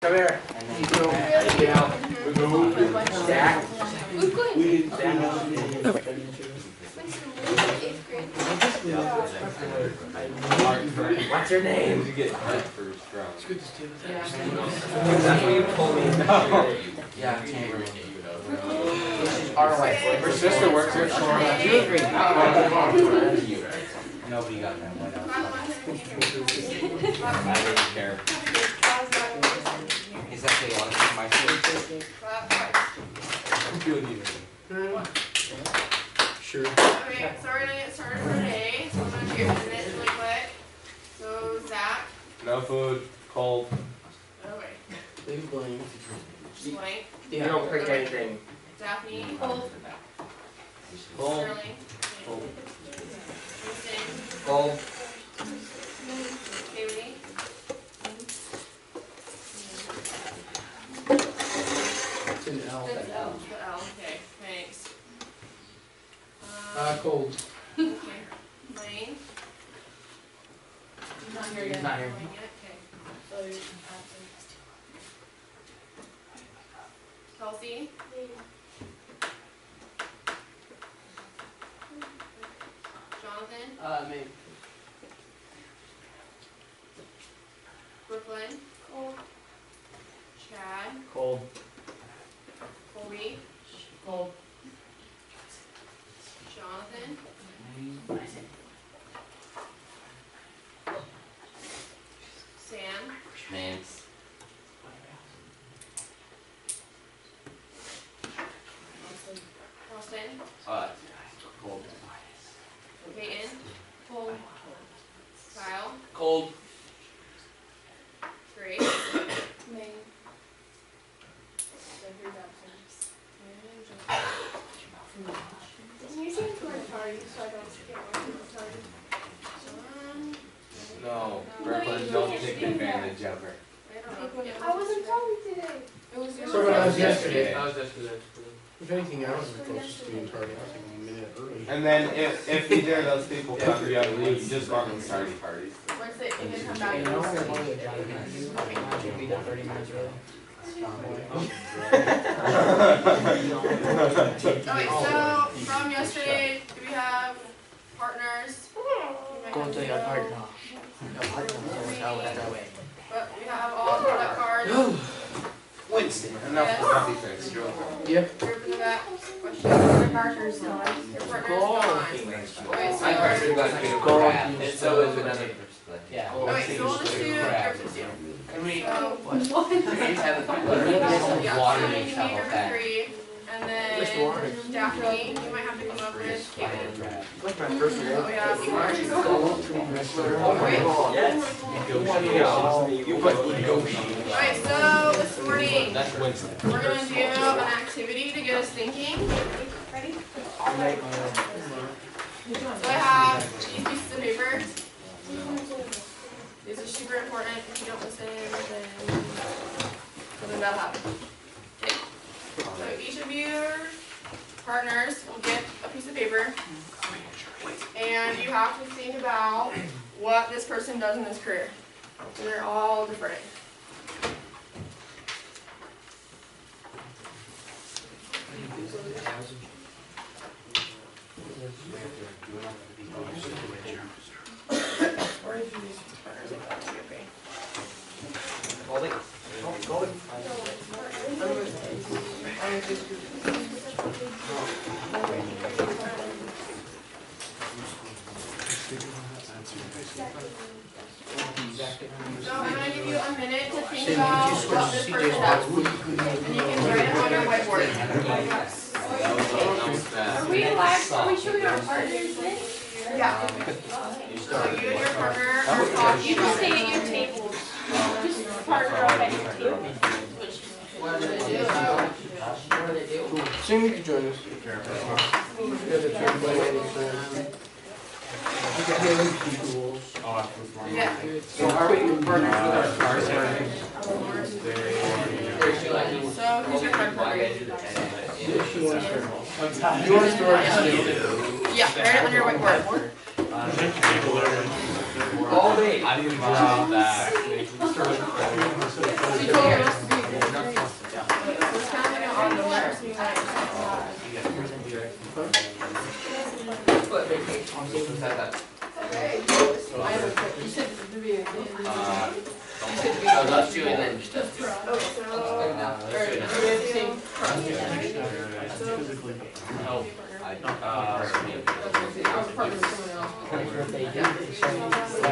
Come here. Get out. Zach. What's your name? It's good to stay with that. That's what you told me. Yeah, our wife. Her sister works here. You agree. Nobody got that one out. I didn't care. Is that the one from my sister? I'm feeling you. Sure. Okay, so we're gonna get started for today. So I'm gonna do your minutes really quick. So Zach. No food. Cold. Oh wait. Leave blank. Blank. You don't pick anything. Daphne. Cold. Cold. Sterling. Cold. Houston. Cold. Haley. It's an L. The L. Okay, thanks. Cold. Okay. Lane. He's not here yet. He's not here. Okay. Kelsey. Jonathan. Me. Brooklyn. Cold. Chad. Cold. Colby. Cold. Jonathan. Sam. Nance. Austin. Cold. Peyton. Cold. Kyle. Cold. Grace. Maine. Can you change my party so I don't get my people started? No. Brooklyn, don't take advantage of her. I wasn't talking today. It was your So that was yesterday. That was yesterday. If anything, I was the closest student party. I was like a minute early. And then if either of those people come together, you just go on starting parties. What's it? You can come back. Hey, you know what I'm only a job should be done 30 minutes early. Okay, so from yesterday, do we have partners? Go until you have hard knock. That way. But we have all the product cards. Winston. Enough for coffee fix. Yep. Group in the back. Questions? Your partner's gone. Your partner's gone. Okay, so So is another. Yeah. okay, so we'll just do groups of two. Can we? So, Water makes you how need about number that? 3, and then Daphne, you might have to come up with Caitlin. Like my first Oh yeah, Mark. You put negotiate. Alright, so this morning, That's Winston. we're going to do an activity to get us thinking. Ready? So I have these pieces of paper. These are super important. If you don't listen, then something bad will happen. Okay. So each of your partners will get a piece of paper. And you have to think about what this person does in this career. And they're all different. Or if you use partners, like that would be okay. So I'm going to give you a minute to think about what this person does. And you can write it on your whiteboard. Are we live? Are we showing our partners this? Yeah. So you and your partner are talking. You can stay at your table. Just partner up at your table. Soon you can join us. Yeah. So are we partners with our cars? So who's your partner? You want to start? Yeah, write it on your whiteboard. All day. I didn't know that. said that. Okay. You said to be a So us two and then just us two. Okay,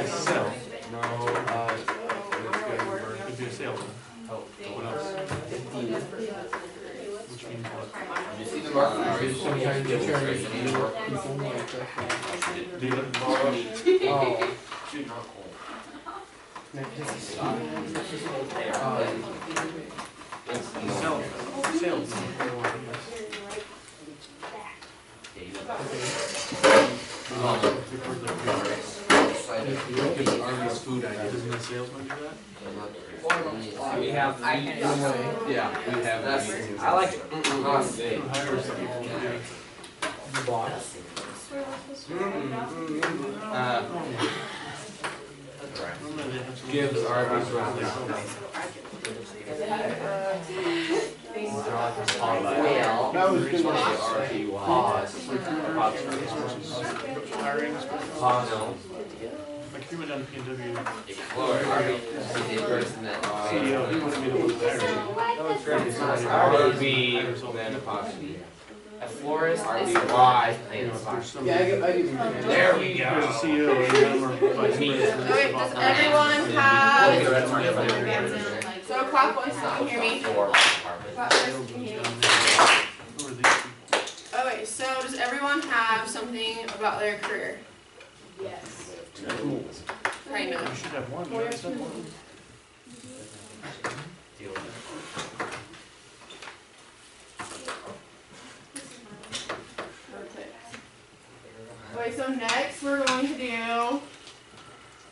so. Oh, Could be a salesman. What else? Which means what? you see the mark? Dealer? Shoot, not cool. Salesman. Arby's food idea. Doesn't a salesman do that? We have. Yeah, we have That's, that. I like it. Who hires the people to do it? Gives Arby's That was good. Hiring. Pause. Like if you went down to P&W, Explore. Arby is the person that. CEO, he wouldn't be the one to hire you. Arby, then apostrophe. A florist, RBY, and apostrophe. Yeah, I give you. There we There's a go. CEO and them are vice president. Okay, does everyone have, so clap once, can you hear me? Clap first, can you hear me? Who are these people? Okay, so does everyone have something about their career? Yes. Kind You of. should have one. You already said one. Okay, so next we're going to do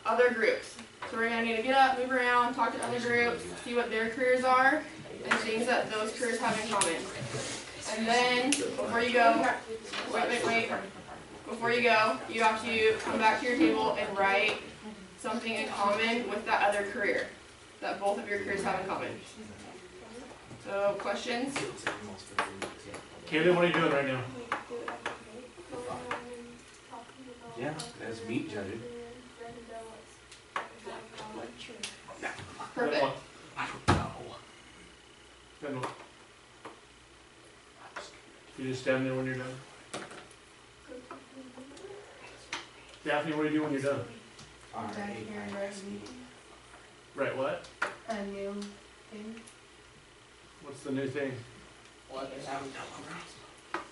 other groups. So we're gonna need to get up, move around, talk to other groups, see what their careers are, and things that those careers have in common. And then, before you go, wait. Before you go, you have to come back to your table and write something in common with that other career, that both of your careers have in common. So, questions? Kaylin, what are you doing right now? Yeah, that's meat judging. Perfect. Then what? You just stand there when you're done. Daphne, what do you do when you're done? Right, what? A new thing. What's the new thing?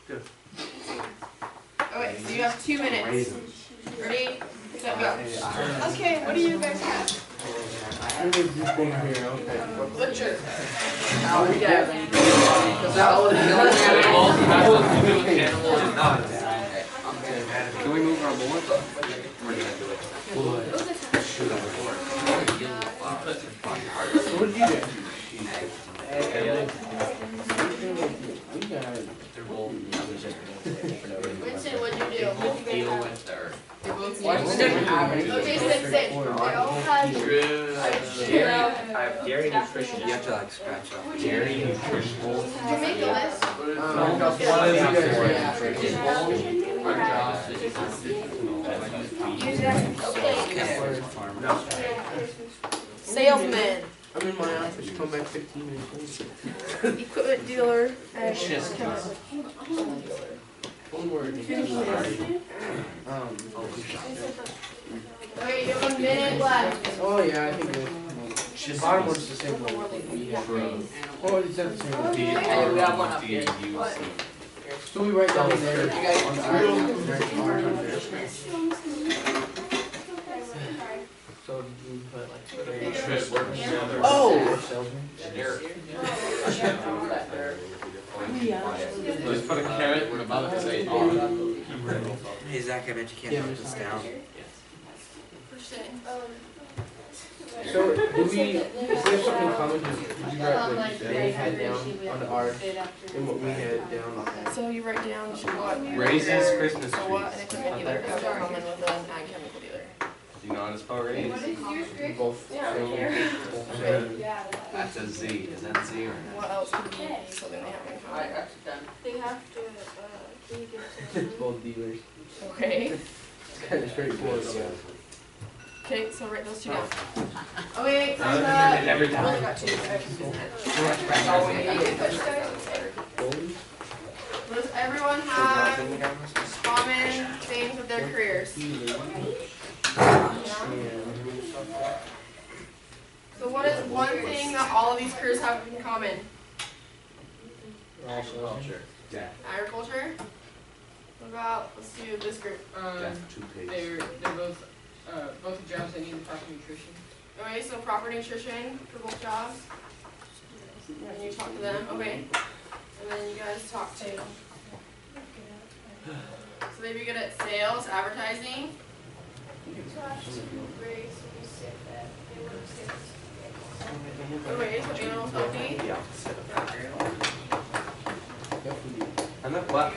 Good. Okay, so you have 2 minutes. Ready? Set, go. Okay, what do you guys have? Butcher. Can we move our board? We're gonna do it. What did you do? Winston, what'd you do? Deal with her. Okay, sit. Dairy nutrition. You have to like scratch up. Dairy nutrition. Did you make a list? Salesman. I'm in my office, come back 15 minutes Equipment dealer. later. One word. Okay, you have 1 minute left. Oh yeah, I think the bottom one's the same one. Oh, it's the same one. So we write down there. You guys on the So you put like Oh! Just put a carrot. We're about to say Hey Zach, I bet you can't put this down. So do we? Is there something in common? Did you write what they had down on the R and what we had down? So you write down what Raises, Christmas so what an trees. equipment dealer has in common with an ag chemical dealer. Do you know how to spell raise? Both. That's a Z. Is that Z or What else could be something they have in common? They have to, Both dealers. Okay. kind of straightforward. Okay, so write those two down. Okay, time's up. Every I only got two. Does everyone have common things with their careers? So what is one thing that all of these careers have in common? Agriculture. Yeah. Agriculture? What about, let's do this group. They're both jobs that need the proper nutrition. Okay, so proper nutrition for both jobs. And you talk to them, okay. And then you guys talk to. So they'd be good at sales, advertising. Okay, so animals healthy. And then what?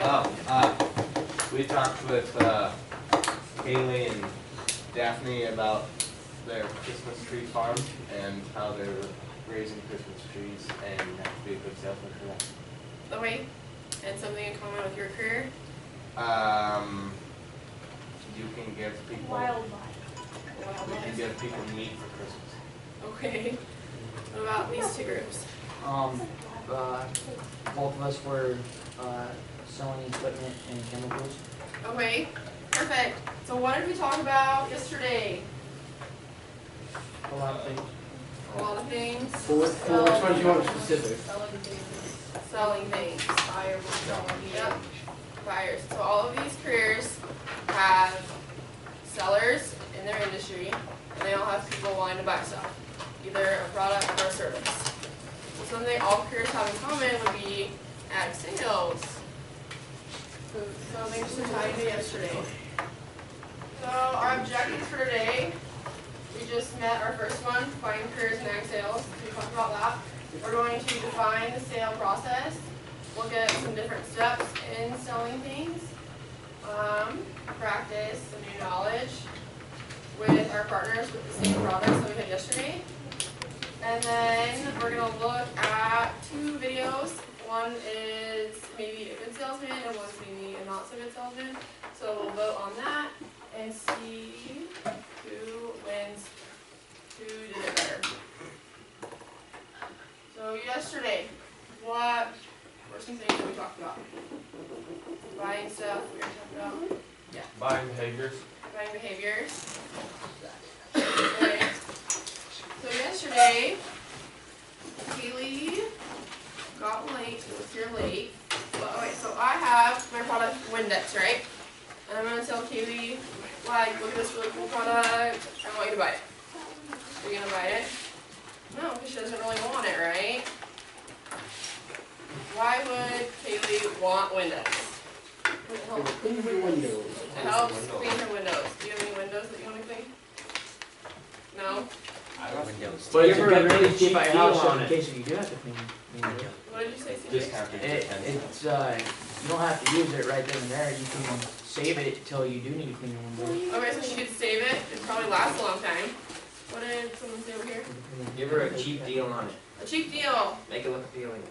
We talked with Kaylee and Daphne about their Christmas tree farm and how they're raising Christmas trees, and you have to be a good salesman for that. Okay, and something in common with your career? You can give people Wildlife. you can give people meat for Christmas. Okay. What about these two groups? Both of us were selling equipment and chemicals. Okay, perfect. So what did we talk about yesterday? A lot of things. A lot of things. For which ones you want specific? Selling things. Yep. Buyers. So all of these careers have sellers in their industry, and they all have people wanting to buy stuff, either a product or a service. So something all careers have in common would be ag sales. So thanks for tying to yesterday. So our objectives for today, we just met our first one, defining careers in ag sales. We talked about that. We're going to define the sale process, look at some different steps in selling things, practice some new knowledge with our partners with the same products that we had yesterday. And then we're going to look at two videos. One is maybe a good salesman and one's maybe a not so good salesman. So we'll vote on that and see who wins, who did it better. So yesterday, what were some things that we talked about? Buying stuff, we were talking about. Buying behaviors. Buying behaviors. Okay. So yesterday, Kaylee got late, it was here late. But okay, so I have my product Windex, right? And I'm gonna tell Kaylee, like, look at this really cool product, I want you to buy it. Are you gonna buy it? No, because she doesn't really want it, right? Why would Kaylee want Windex? Clean your windows. It helps clean her windows. Do you have any windows that you want to clean? No? I love windows. But it's a Give her a good really thing to keep cheap at your deal house on in it. case if you do have to clean it. What did you say, CJ? Discounted. It's you don't have to use it right then and there. You can save it until you do need to clean your window. Okay, so she could save it. It probably lasts a long time. What did someone say over here? Give her a cheap deal on it. A cheap deal. Make it look appealing.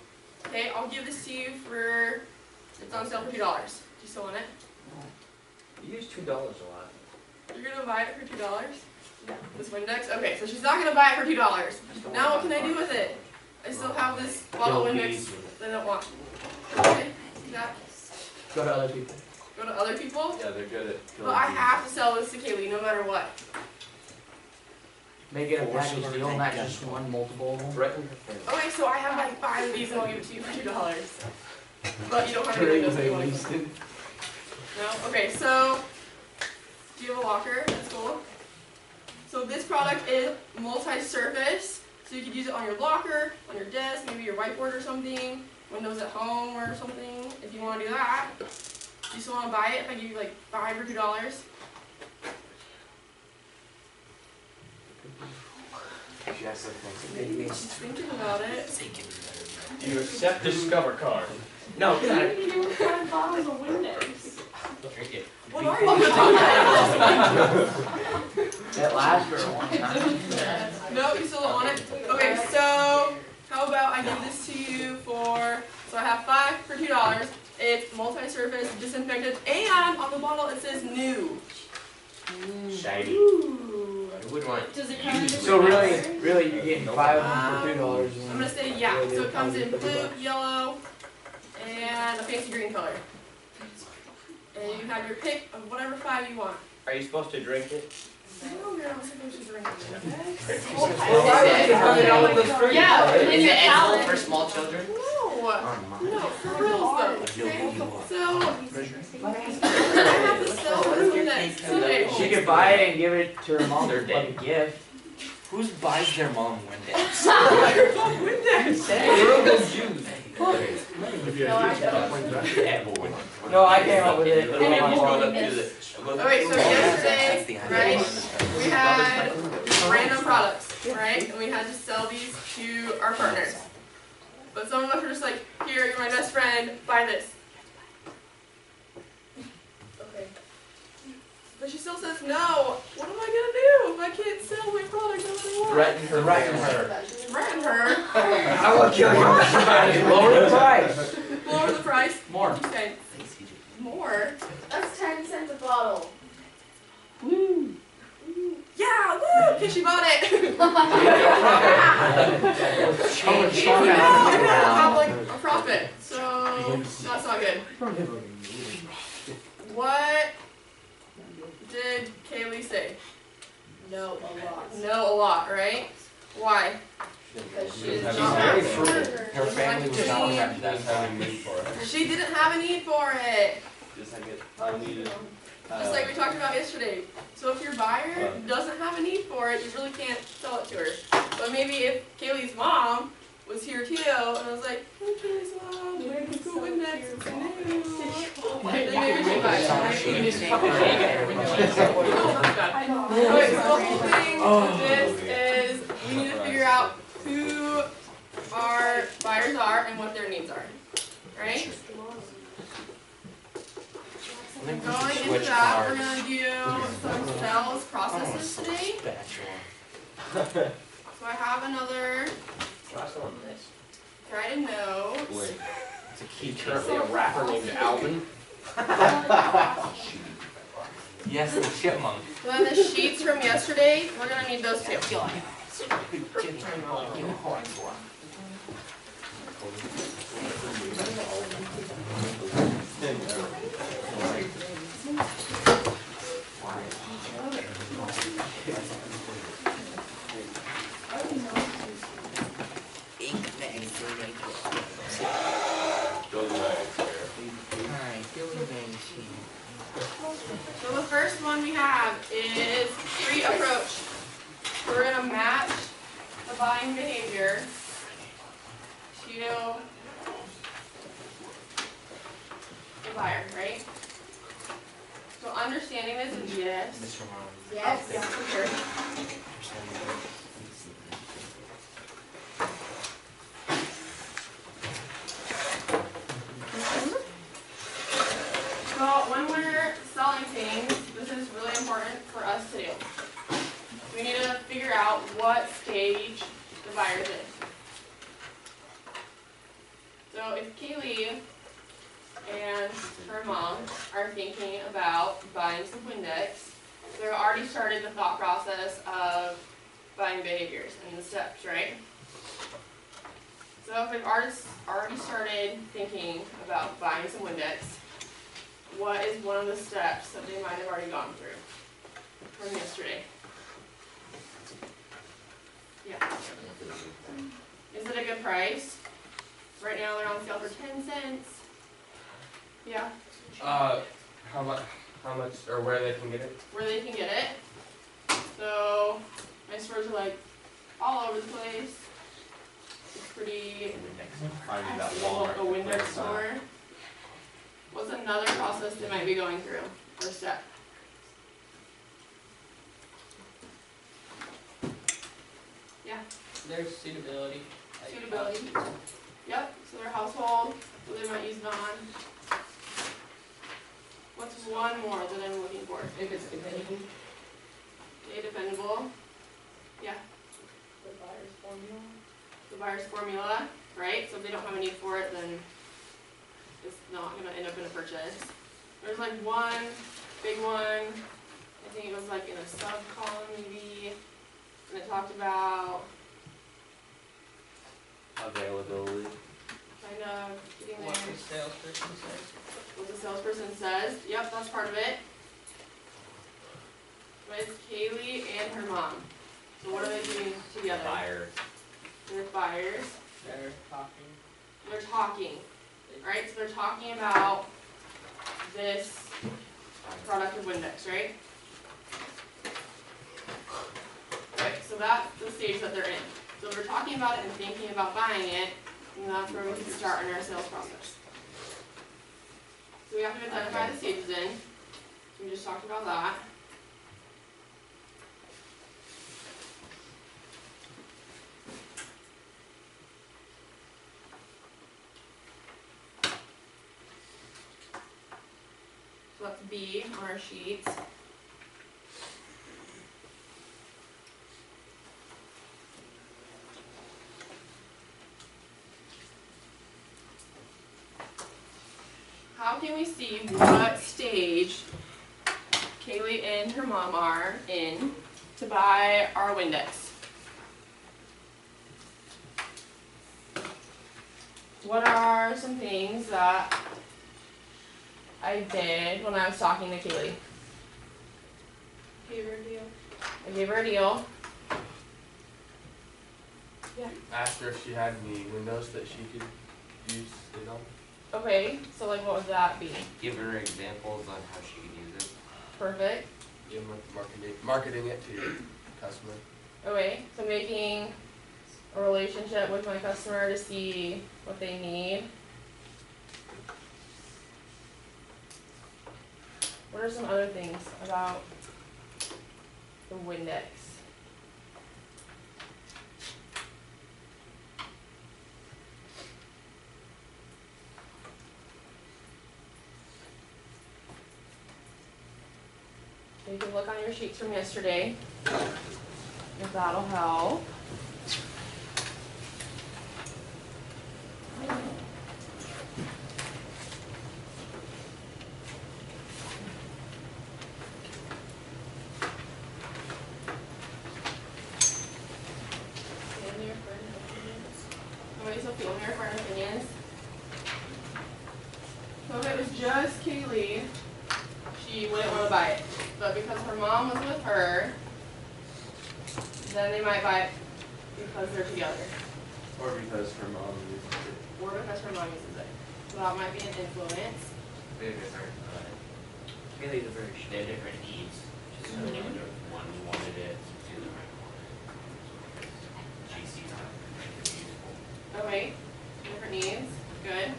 Okay, I'll give this to you for, it's on sale for $2. Do you still want it? You use $2 a lot. You're gonna buy it for $2? This Windex? Okay, so she's not gonna buy it for $2. Now what can I do with it? I still have this bottle of Windex that I don't want. Okay, that, Go to other people. go to other people? Yeah, they're good at killing But I bees. have to sell this to Kaylee no matter what. Make it a package deal, not just one, multiple of them. Right in her face. Okay, so I have like 5 of these and I'll give it to you for $2. But you don't have any windows that you want to clean. No? Okay, so do you have a locker at school? So this product is multi-surface, so you could use it on your locker, on your desk, maybe your whiteboard or something, windows at home or something, if you want to do that. Do you still want to buy it if I give you like 5 or $2? Yes, I think. She's thinking about it. Do you accept Discover card? No, What do you do with 5 bottles of Windex? drink it. What are you doing? That lasts for a long time. No, you still don't want it? Okay, so how about I give this to you for, so I have 5 for $2. It's multi-surface, disinfectant, and on the bottle it says new. Shiny. Ooh. I wouldn't want Does it come in different So really, colors? really, you're getting 5 of them for $2. I'm gonna say yeah. So it comes in blue, yellow, and a fancy green color. And you have your pick of whatever 5 you want. Are you supposed to drink it? No, you're not supposed to drink it. Yeah, Is in it your edible palate. for small children? No, for real though. So, I have to sell something that's today. She could buy it and give it to her mom as like a gift. Who buys their mom Windex? Edible one. No, I came up with it. Okay, so yesterday, right, we had random products, right, and we had to sell these to our partners. But some of us were just like, here, you're my best friend, buy this. Okay. But she still says, no, what am I gonna do if I can't sell my product no matter what? Threaten her. Threaten her. I will kill you. Lower the price. Lower the price. More. What'd you say? More? That's 10 cents a bottle. Woo. Yeah, woo! Because she bought it. Have like a profit, so that's not good. What did Kaylee say? No, a lot. No, a lot, right? Why? Because She's she's not very a frugal. worker. Her family was not happy that having need for it. She didn't have a need for it. Just like it unneeded. Just like we talked about yesterday. So if your buyer doesn't have a need for it, you really can't sell it to her. But maybe if Kaylee's mom was here too, and I was like, hey Kaylee's mom, go Windex, it's new. Then maybe she'd buy it, right? You can just fucking shake it every now and then. No, that's bad. Okay, so the whole thing with this is we need to figure out who our buyers are and what their needs are. Right? Going into that, we're going to do some sales processes today. So I have another try to know. it's a key currently a rapper named Alvin. Yes, the chipmunk. So then the sheets from yesterday, we're going to need those too. So the first one we have is free approach. We're going to match the buying behavior to the buyer, right? So understanding this is yes. Yes. Yeah, for sure. So when we're selling things, this is really important for us to do. We need to figure out what stage the buyer's in. So if Kaylee and her mom are thinking about buying some Windex, they've already started the thought process of buying behaviors and the steps, right? So if they've already started thinking about buying some Windex, what is one of the steps that they might have already gone through from yesterday? Yeah. Is it a good price? Right now they're on sale for 10 cents. Yeah, How much, or where they can get it? where they can get it. So my stores are like all over the place. It's pretty Finding that a Walmart. Windex store. What's another process they might be going through or step? Yeah, There's suitability. suitability. Yep, so their household, what they might use it on. What's one more that I'm looking for? If it's dependable. A defendable. Yeah, The buyer's formula. the buyer's formula, right? So if they don't have a need for it, then it's not gonna end up in a purchase. There's like one big one, I think it was like in a sub-column maybe, and it talked about Availability. kind of getting What there. the salesperson says. What the salesperson says, yep, that's part of it. But it's Kaylee and her mom. So what are they doing together? Fire. They're buyers. They're talking. They're talking. Right? So they're talking about this product of Windex, right? Right, so that's the stage that they're in. So if we're talking about it and thinking about buying it, and that's where we can start in our sales process. So we have to identify the stages in. We just talked about that. So that's B on our sheets. How can we see what stage Kaylee and her mom are in to buy our Windex? What are some things that I did when I was talking to Kaylee? Gave her a deal. I gave her a deal. Asked her if she had any windows that she could use it on. Okay, so like what would that be? Give her examples on how she can use it. Perfect. Give them marketing it to your customer. Okay, so making a relationship with my customer to see what they need. What are some other things about the Windex? You can look on your sheets from yesterday, if that'll help. Somebody still feel here for opinions? So if it was just Kaylee, she wouldn't want to buy it. But because her mom was with her, then they might buy it because they're together. Or because her mom uses it. Or because her mom uses it. So that might be an influence. They're different. Really, they have different needs. Just one wanted it, the other might want it. She sees it as useful. Okay, different needs, good.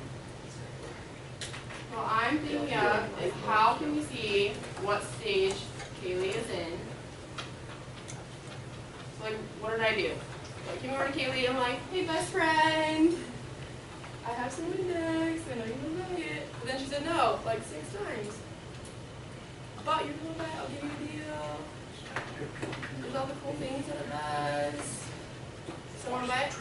What I'm thinking of is how can we see what stage Kaylee is in? So like, what did I do? I came over to Kaylee and I'm like, hey best friend, I have some Windex, I know you want to buy it. But then she said no, like 6 times. But you're gonna buy it, I'll give you a deal. There's all the cool things that it does. So wanna buy it?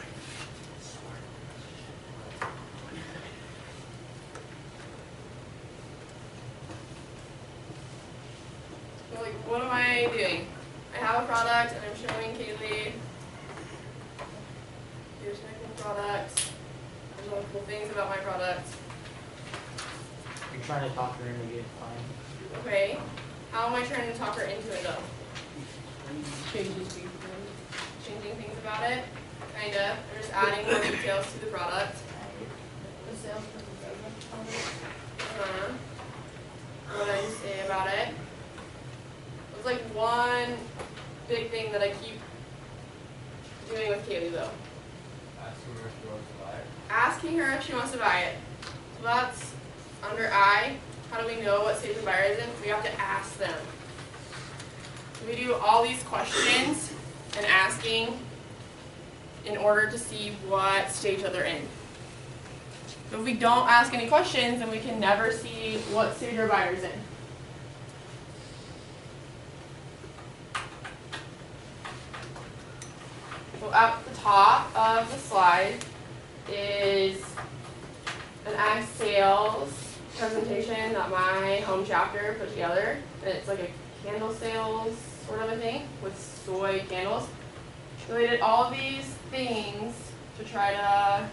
So like, what am I doing? I have a product and I'm showing Kaylee, here's my cool product, there's all the cool things about my product. You're trying to talk her into getting fine. Okay, how am I trying to talk her into it though? Changes things. Changing things about it? Kinda, I'm just adding more details to the product. The salesperson says what did I just say about it? It's like one big thing that I keep doing with Kaylee though. Asking her if she wants to buy it. Asking her if she wants to buy it. So that's under I. How do we know what stage the buyer is in? We have to ask them. So we do all these questions and asking in order to see what stage that they're in. So if we don't ask any questions, then we can never see what stage our buyer's in. So at the top of the slide is an ag sales presentation that my home chapter put together. And it's like a candle sales sort of a thing with soy candles. So they did all of these things to try to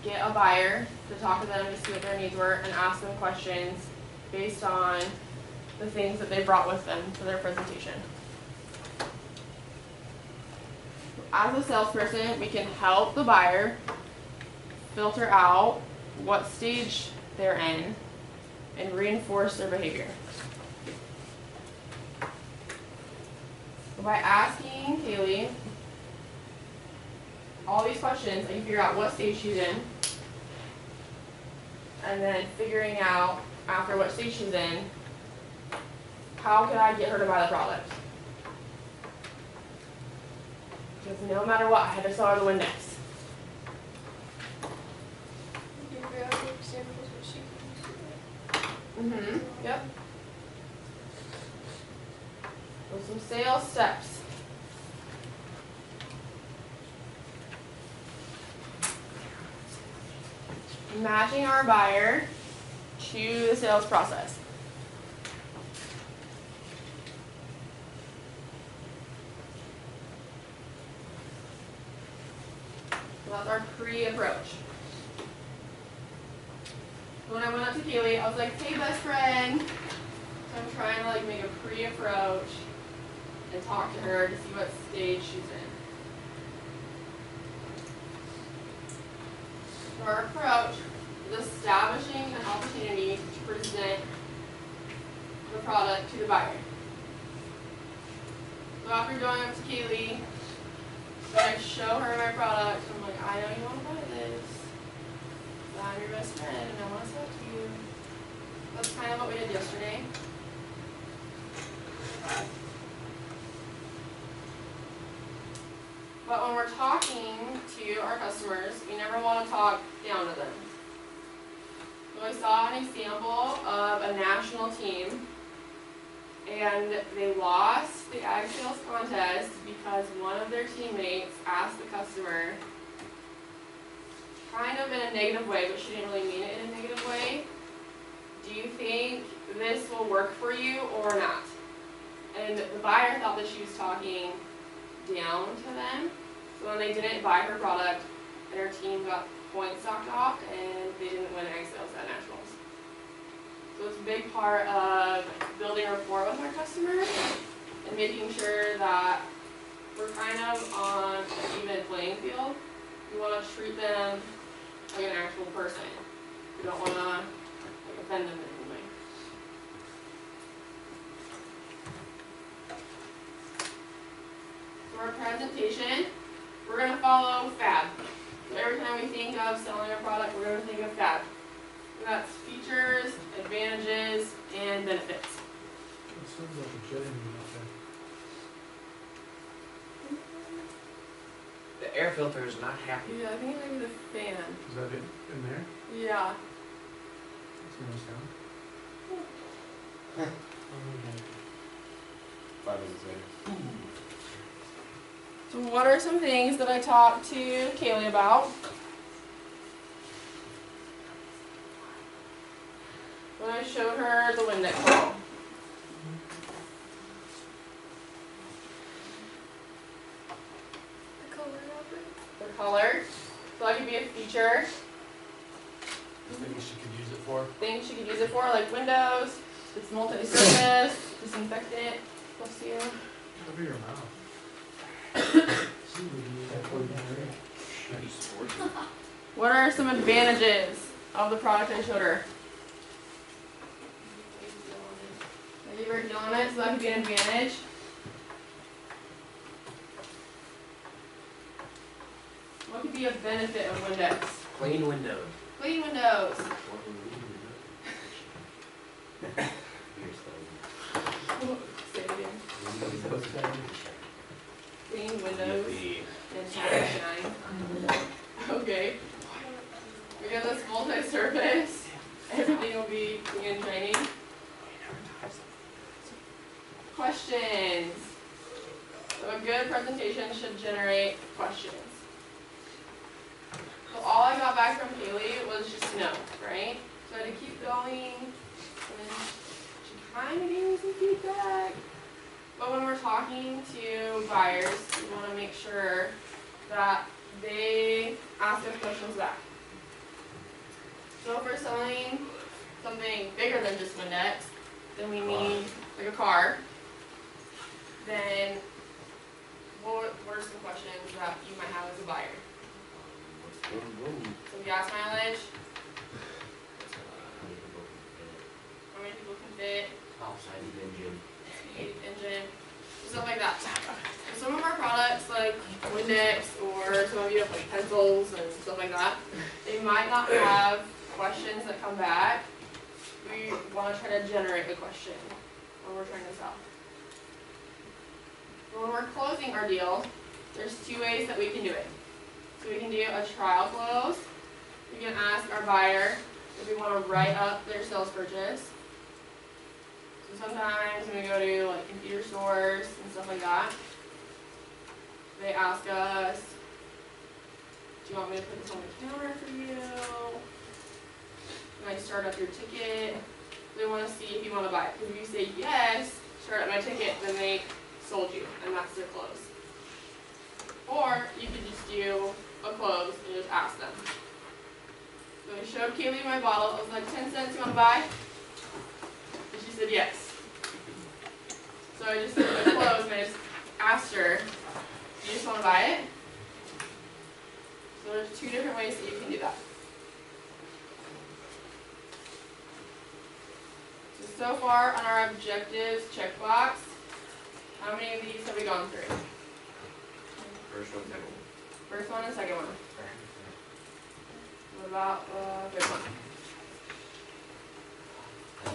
get a buyer, to talk to them to see what their needs were and ask them questions based on the things that they brought with them for their presentation. As a salesperson, we can help the buyer filter out what stage they're in and reinforce their behavior. By asking Kaylee all these questions, I can figure out what stage she's in, and then figuring out after what stage she's in, how can I get her to buy the product? Because no matter what, I had to sell her the Windex. Yep. With some sales steps. Matching our buyer to the sales process. So that's our pre-approach. When I went up to Kaylee, I was like, hey best friend. So I'm trying to like make a pre-approach and talk to her to see what stage she's in. So our approach is establishing an opportunity to present the product to the buyer. So after going up to Kaylee, I show her my product. I'm like, I know you want to buy this. I'm your best friend and I want to sell it to you. That's kind of what we did yesterday. But when we're talking to our customers, we never want to talk down to them. So I saw an example of a national team, and they lost the ag sales contest because one of their teammates asked the customer, kind of in a negative way, but she didn't really mean it in a negative way, do you think this will work for you or not? And the buyer thought that she was talking down to them. So when they didn't buy her product, and her team got points knocked off, and they didn't win ag sales at nationals. So it's a big part of building rapport with our customers and making sure that we're kind of on an even playing field. We want to treat them like an actual person. We don't want to like offend them in any way. For our presentation, we're going to follow FAB. So every time we think of selling a product, we're going to think of FAB. And that's features, advantages, and benefits. It sounds like a jetting out there. The air filter is not happy. Yeah, I think it might be the fan. Is that it in there? Yeah. That's a nice sound. 5 minutes later. So what are some things that I talked to Kaylee about? When I showed her the Windex bottle. The color. So that could be a feature. Maybe she could use it for. Things she could use it for, like windows, it's multi-surface, disinfectant, plus you. Cover your mouth. What are some advantages of the product I showed her? I gave her a heel on it, so that could be an advantage. What could be a benefit of Windex? Clean windows. Clean windows. Say it again. Clean windows and shine. Okay. Because it's multi-surface, everything will be clean and shiny. Questions. So a good presentation should generate questions. So all I got back from Haley was just no, right? So I had to keep going, and then she kind of gave me some feedback. But when we're talking to buyers, we want to make sure that they ask us questions back. So if we're selling something bigger than just Windex, then we need like a car. Then what are some questions that you might have as a buyer? So gas mileage, how many people can fit, Outside the engine. speed, engine, stuff like that. So some of our products like Windex, or some of you have like pencils and stuff like that, they might not have questions that come back. We want to try to generate a question when we're trying to sell. When we're closing our deal, there's two ways that we can do it. So we can do a trial close. We can ask our buyer if we want to write up their sales purchase. So sometimes when we go to like computer stores and stuff like that, they ask us, do you want me to put this on the counter for you? Can I start up your ticket? They want to see if you want to buy it. Because if you say yes, start up my ticket, then they sold you, and that's their close. Or you could just do a close and just ask them. So I showed Kaylee my bottle. It was like 10 cents. You want to buy? And she said yes. So I just did a close and I just asked her, do you just want to buy it? So there's two different ways that you can do that. So far on our objectives checkbox, how many of these have we gone through? First one, second one. First one and second one. What about the third one?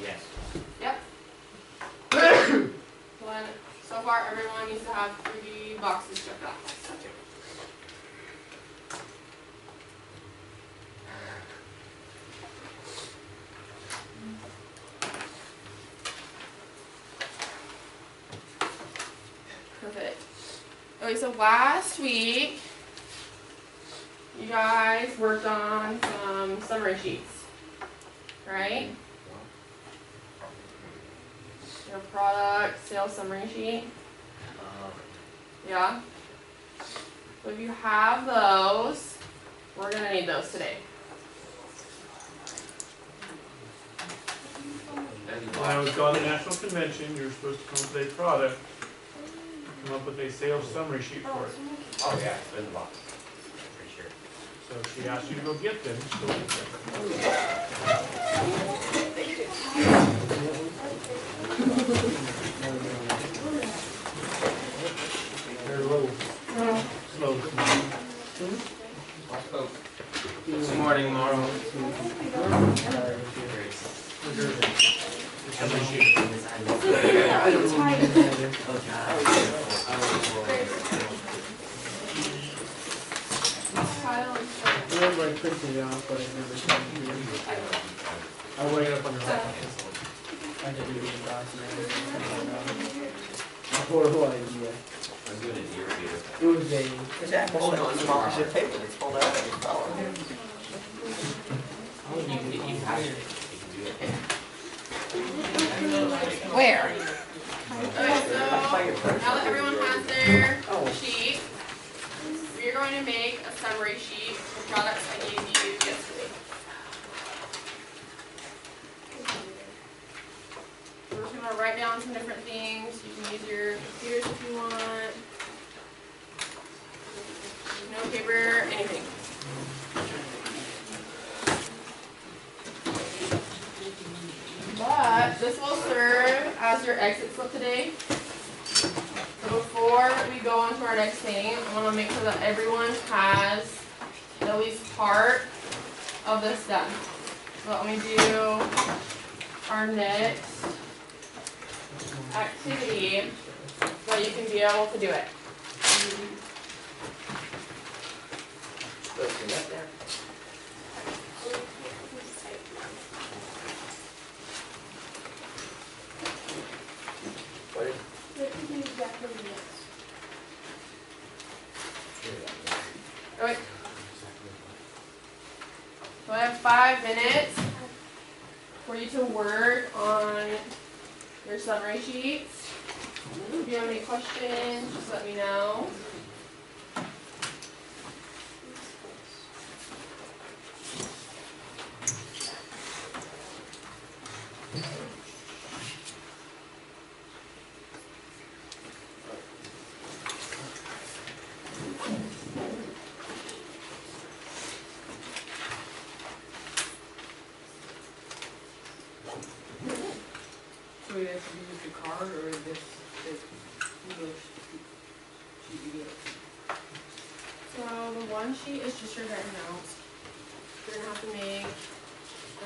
Yes. Yep. So far everyone needs to have 3 boxes checked off. Perfect. Okay, so last week, you guys worked on some summary sheets, right? Your product sales summary sheet. Yeah? So if you have those, we're going to need those today. When I was on the national convention, you were supposed to come up with a product, come up with a sales summary sheet for it. Oh, yeah, it's in the box. For sure. So she asked you to go get them, just go get them. They're a little slow this morning. Good morning, Laurel. Summary sheet. I remember I printed it off, but I never sent it to you. I'll wait up on your laptop. I had to do it in document. A horrible idea. I'm doing a deer feeder. It was a. Is that hold on, small piece of paper that's pulled out of your collar? You can have it. You can do it. Where? Okay, so now that everyone has their sheet, we're going to make a summary sheet for products I gave you yesterday. So we're just going to write down some different things. You can use your computers if you want. No paper, anything. But this will serve as your exit slip today. So before we go on to our next thing, I want to make sure that everyone has at least part of this done. So let me do our next activity so you can be able to do it. Okay. So I have 5 minutes for you to work on your summary sheets. If you have any questions, just let me know. So we have to use the card or this English sheet you get? So the one sheet is just your guide notes. You're gonna have to make a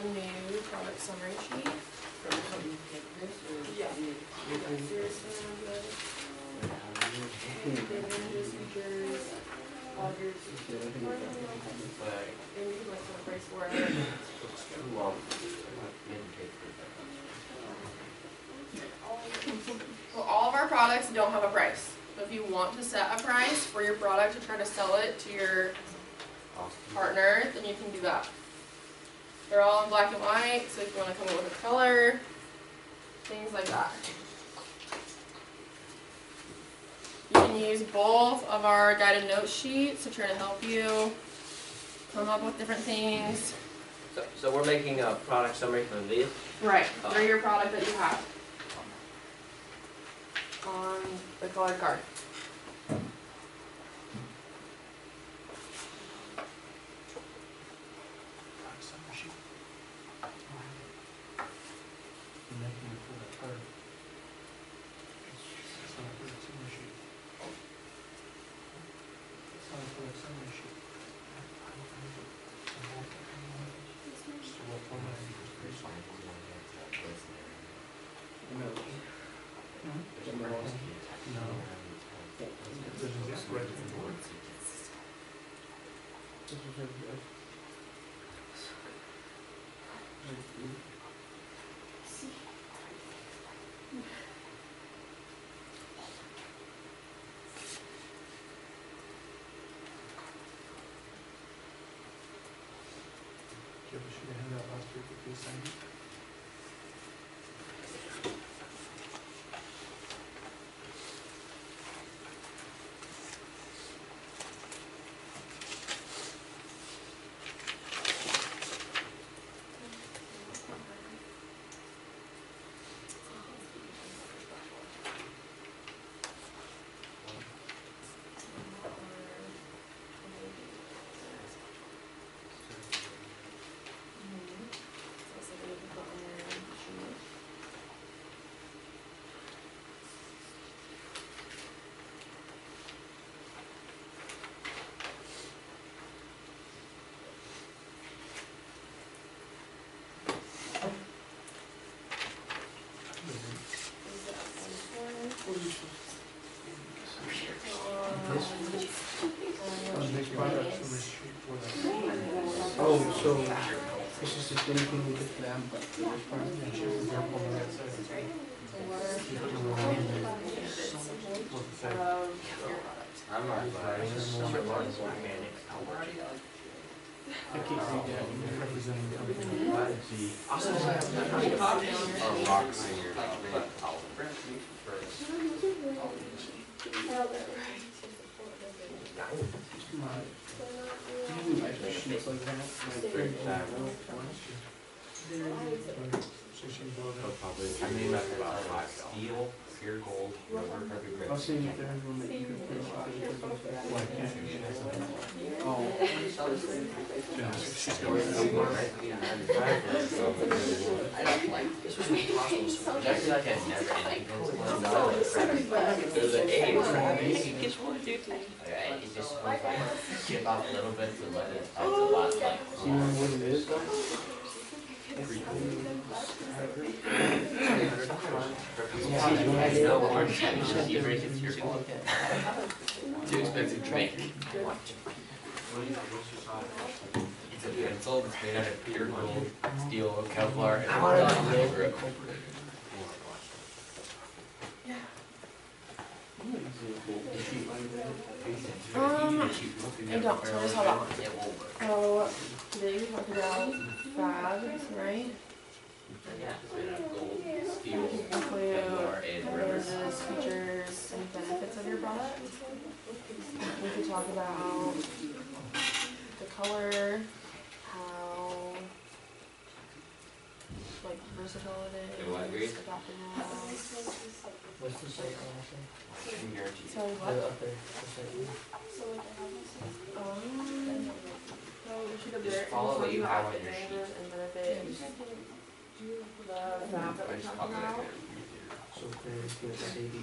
new product summary sheet. Or something like this or? Yeah. So all of our products don't have a price. So if you want to set a price for your product to try to sell it to your partner, then you can do that. They're all in black and white, so if you want to come up with a color, things like that. You can use both of our guided note sheets to try to help you come up with different things. So we're making a product summary for this? Right, for your product that you have on the colored card. Oh, so this is the same thing we did for them, but for this part? I'm not buying this. I can't read that. You're representing the company. Or rock singer. Come on. Do you do extra sheets like that? Probably, I mean, that's about steel, pure gold, rubber, heavy grip. I was saying if there's one that you could finish off, you could finish that. Why can't you? Oh. She's going somewhere, right? That's like a never ending. There's an A for me. It just chip off a little bit to let it, it's a lot like. Do you know what it is though? Too expensive to make. It's a pencil that's made out of pure gold, steel, Kevlar, and grip. I don't, so just hold on. So, today we talked about fads, right? Yeah, it's made out of gold, steel, Include Kevlar, and rubber. uses, features, and benefits of your product. We could talk about the color, how like versatile it is, And what grade? adaptable. What's the site on that thing? Sorry, Oh, what? up there. The site. So we should have Just there, follow what you talk have about on your advantages and benefits. The map that we talked about. So there's the SAD.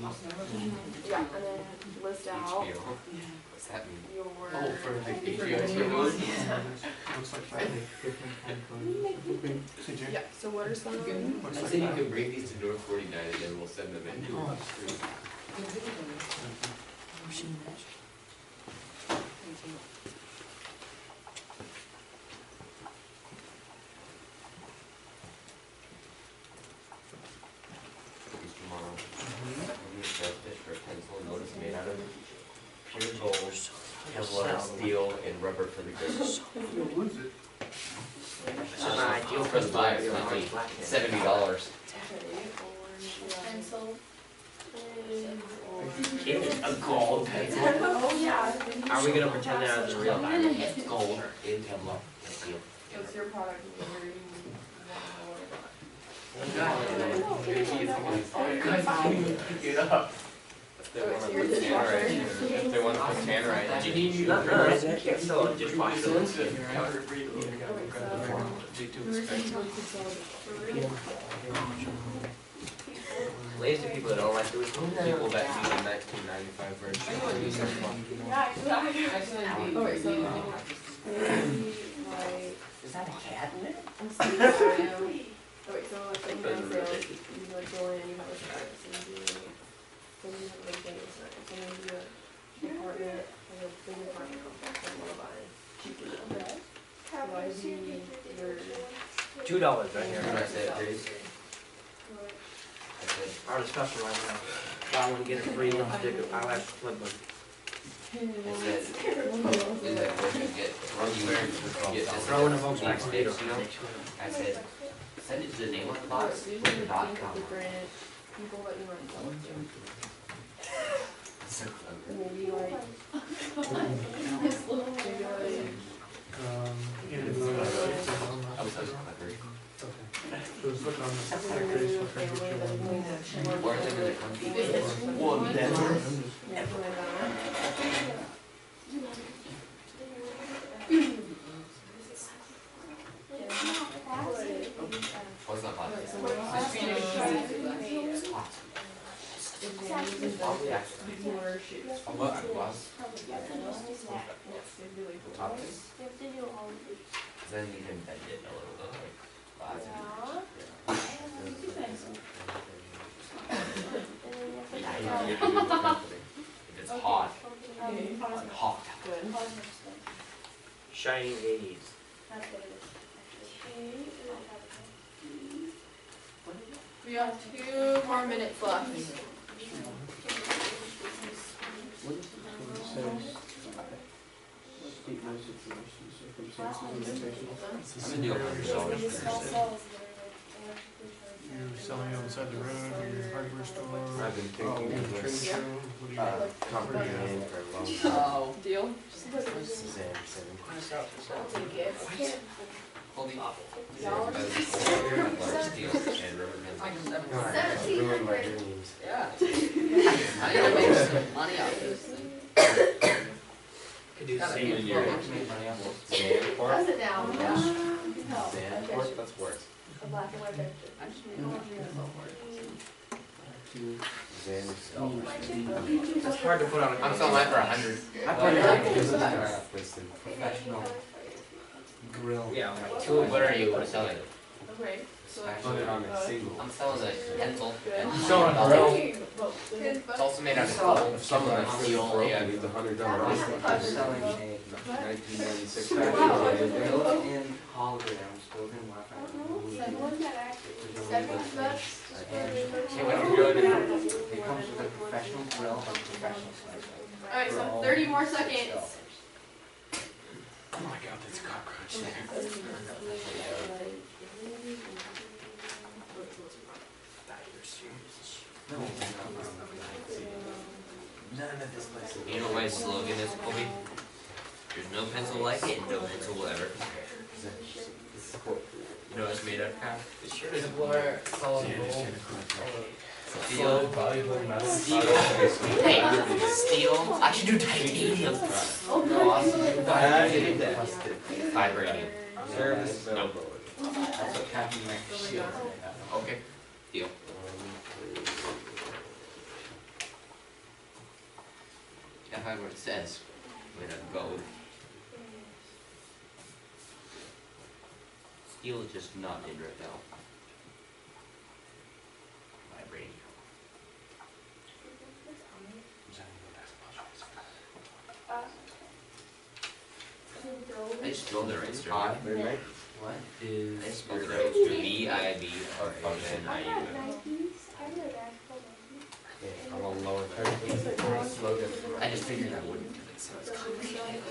Yeah, and then list out HBO. What's that mean? your. Oh, for like HBO different code? Looks like that. kind of code. CJ? Yeah, so what are some? I said you can bring these to North 49 and then we'll send them in to Oh. the street. These tomorrow. I'm gonna start this for a pencil and notice made out of pure gold, Kevlar, steel, and rubber for the goods. You'll lose it. It's not ideal for the buyer, it might be $70. Pencil. A gold pencil? Oh, yeah. Are we gonna pretend that was a real diamond? It's gold in Kevlar, and steel. What's your product? Where you Get up. If they wanna put tannerite, if they wanna put tannerite. Do you need Not us? us. So just buy some. Lazy people that don't like doing People that use a 1995 version. Yeah, exactly. Oh, wait, so like, Is that a cat in it? I'm seeing value. Oh, wait, so like, when you have sales, you like go in and you have a service and you do, then you have like things, right? So then you do a apartment, like a big apartment complex, and wanna buy cheaply. So I see your. $2 right here. When I said raise, I said, Our discussion right now. Buy one, get it free, don't stick it, I'll have to flip one. I said, is that where you get, get this Throw in a next Volkswagen. stage, you know? I said, send it to the name on the box, Usually with you the have .com. different people that you run to. So clever. Maybe like, maybe like. I was so clever. So let's look on the factories for transition. Where are they gonna come? One, what's not hot? It's hot. Oh, yeah. Oh, what, I was? Top it. Then you can bend it a little bit, like, if it's hot, it's hot. Good. Shining 80s. We have 2 more minutes left. What is it says? State no situations, circumstances, limitations. I'm gonna do $100. You're selling outside the road, or your hardware store. I've been Oh, thinking of trade this, show, what do you? comprehension for a long time. Deal? Suzanne said. Hold the apple. Large steel and rubber bands. Ruined my dreams. I gotta make some money off this thing. Could do Gotta same be in in your. your- Zanport? it down. Zanport, that's worse. A black and white picture. I just made all the Zan. That's hard to put on a. I'm selling mine for 100. I put it on. Professional grill. Yeah, like Two, what are you selling? Okay, so Put it on a single. I'm selling a pencil. And Selling a $100. Good. It's also made out of gold. If someone that's really Steel, broke yeah. and needs $100 discount, I'm selling a 1996 Wow. factory. built-in holograms, built-in Wi-Fi. Hey, what are you doing? It comes with a professional grill and professional slicer. Alright, so 30 more seconds. Oh my god, that's a cockroach. You know what my slogan is, Colby? There's no pencil like it, and no pencil will ever compare. You know what it's made out of, Kyle? Steel. Hey, steel. I should do titanium. Vibranium. Nope. That's what Captain America shield. Okay. Deal. Yeah, I what it says. When I gold. Steel is just not in right now. Vibranium. I just spelled it right, sir. What I is just spelled it right. VIBRANIUM. I'm a lower slogan? I just figured that wouldn't because it sounds complicated.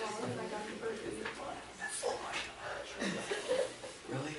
Really?